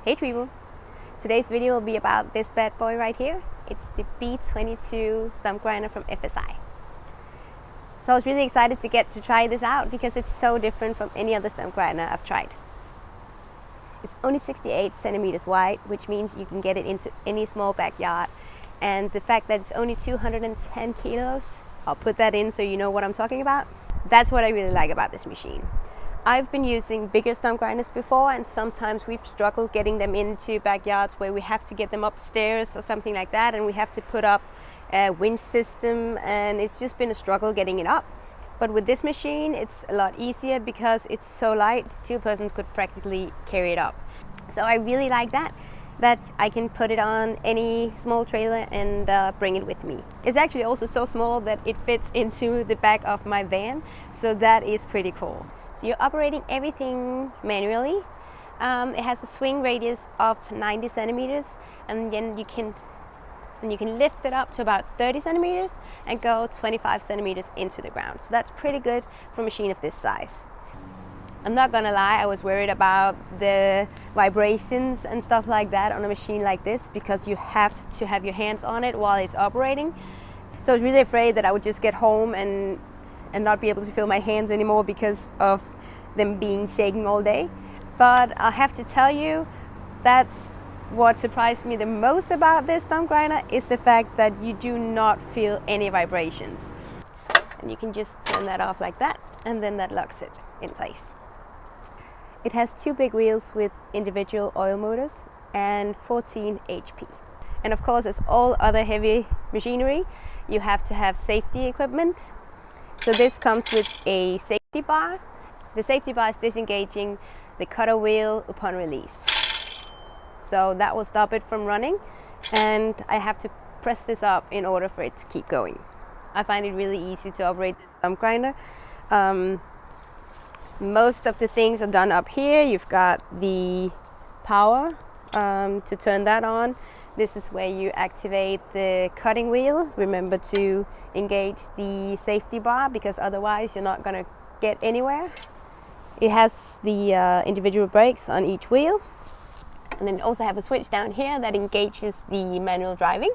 Hey Treble! Today's video will be about this bad boy right here. It's the B22 Stumpgrinder from FSI. So I was really excited to get to try this out because it's so different from any other Stumpgrinder I've tried. It's only 68 centimeters wide, which means you can get it into any small backyard. And the fact that it's only 210 kilos, I'll put that in so you know what I'm talking about. That's what I really like about this machine. I've been using bigger stump grinders before, and sometimes we've struggled getting them into backyards where we have to get them upstairs or something like that, and we have to put up a winch system, and it's just been a struggle getting it up. But with this machine, it's a lot easier because it's so light, two persons could practically carry it up. So I really like that I can put it on any small trailer and bring it with me. It's actually also so small that it fits into the back of my van, so that is pretty cool. So you're operating everything manually. It has a swing radius of 90 centimeters, and then you can lift it up to about 30 centimeters and go 25 centimeters into the ground. So that's pretty good for a machine of this size. I'm not gonna lie, I was worried about the vibrations and stuff like that on a machine like this because you have to have your hands on it while it's operating. So I was really afraid that I would just get home and not be able to feel my hands anymore because of them being shaking all day. But I have to tell you, that's what surprised me the most about this stump grinder is the fact that you do not feel any vibrations. And you can just turn that off like that, and then that locks it in place. It has two big wheels with individual oil motors and 14 HP. And of course, as all other heavy machinery, you have to have safety equipment. So this comes with a safety bar. The safety bar is disengaging the cutter wheel upon release. So that will stop it from running, and I have to press this up in order for it to keep going. I find it really easy to operate this stump grinder. Most of the things are done up here. You've got the power to turn that on. This is where you activate the cutting wheel. Remember to engage the safety bar because otherwise you're not going to get anywhere. It has the individual brakes on each wheel. And then also have a switch down here that engages the manual driving.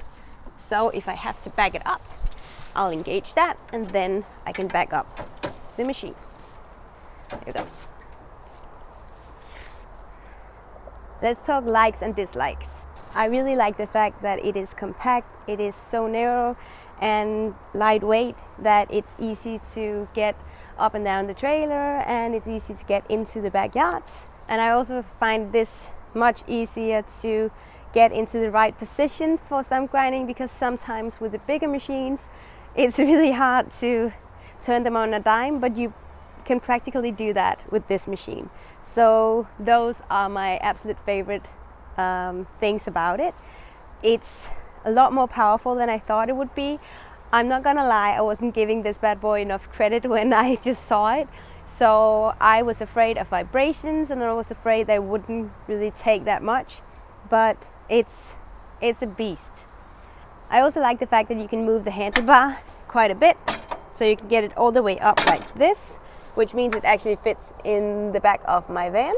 So if I have to back it up, I'll engage that and then I can back up the machine. There we go. Let's talk likes and dislikes. I really like the fact that it is compact, it is so narrow and lightweight that it's easy to get up and down the trailer, and it's easy to get into the backyards. And I also find this much easier to get into the right position for stump grinding because sometimes with the bigger machines, it's really hard to turn them on a dime, but you can practically do that with this machine. So those are my absolute favorite things about it. It's a lot more powerful than I thought it would be. I'm not gonna lie, I wasn't giving this bad boy enough credit when I just saw it. So I was afraid of vibrations, and I was afraid they wouldn't really take that much, but it's a beast. I also like the fact that you can move the handlebar quite a bit, so you can get it all the way up like this, which means it actually fits in the back of my van.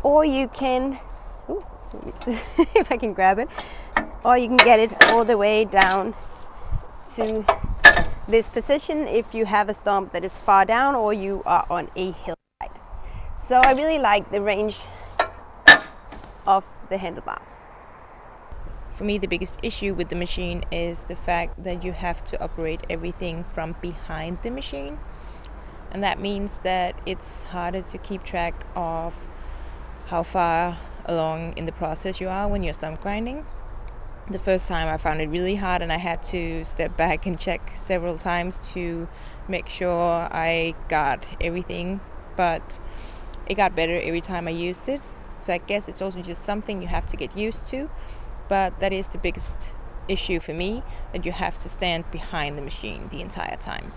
Or you can, let me see if I can grab it, or you can get it all the way down to this position if you have a stump that is far down or you are on a hillside. So I really like the range of the handlebar. For me, the biggest issue with the machine is the fact that you have to operate everything from behind the machine. And that means that it's harder to keep track of how far along in the process you are when you're stump grinding. The first time I found it really hard, and I had to step back and check several times to make sure I got everything, but it got better every time I used it. So I guess it's also just something you have to get used to, but that is the biggest issue for me, that you have to stand behind the machine the entire time.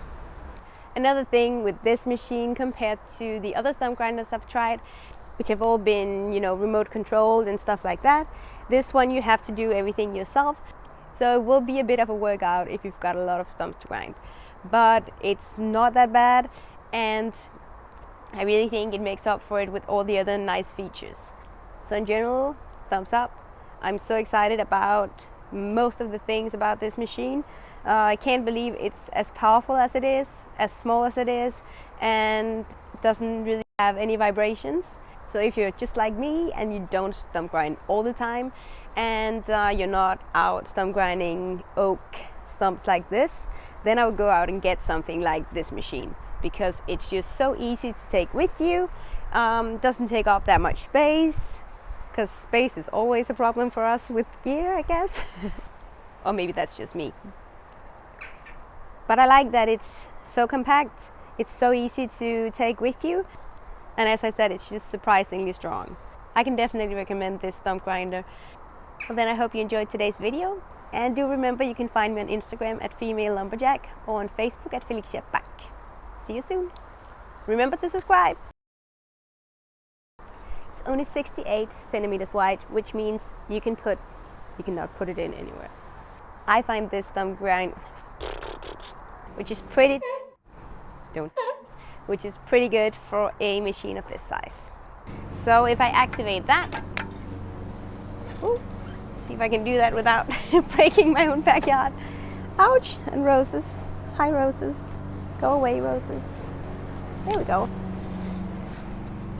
Another thing with this machine compared to the other stump grinders I've tried, which have all been, remote controlled and stuff like that, this one you have to do everything yourself. So it will be a bit of a workout if you've got a lot of stumps to grind. But it's not that bad, and I really think it makes up for it with all the other nice features. So in general, thumbs up. I'm so excited about most of the things about this machine. I can't believe it's as powerful as it is, as small as it is, and doesn't really have any vibrations. So if you're just like me and you don't stump grind all the time, and you're not out stump grinding oak stumps like this, then I would go out and get something like this machine, because it's just so easy to take with you. Doesn't take up that much space, because space is always a problem for us with gear, I guess. Or maybe that's just me. But I like that it's so compact, it's so easy to take with you, and as I said, it's just surprisingly strong. I can definitely recommend this stump grinder. Well, then I hope you enjoyed today's video, and do remember you can find me on Instagram at Femalelumberjack or on Facebook at Felixia Banck. See you soon. Remember to subscribe. It's only 68 centimeters wide, which means you cannot put it in anywhere. I find this stump grind, which is pretty good for a machine of this size. So if I activate that, see if I can do that without breaking my own backyard. Ouch! And roses. Hi, roses. Go away, roses. There we go.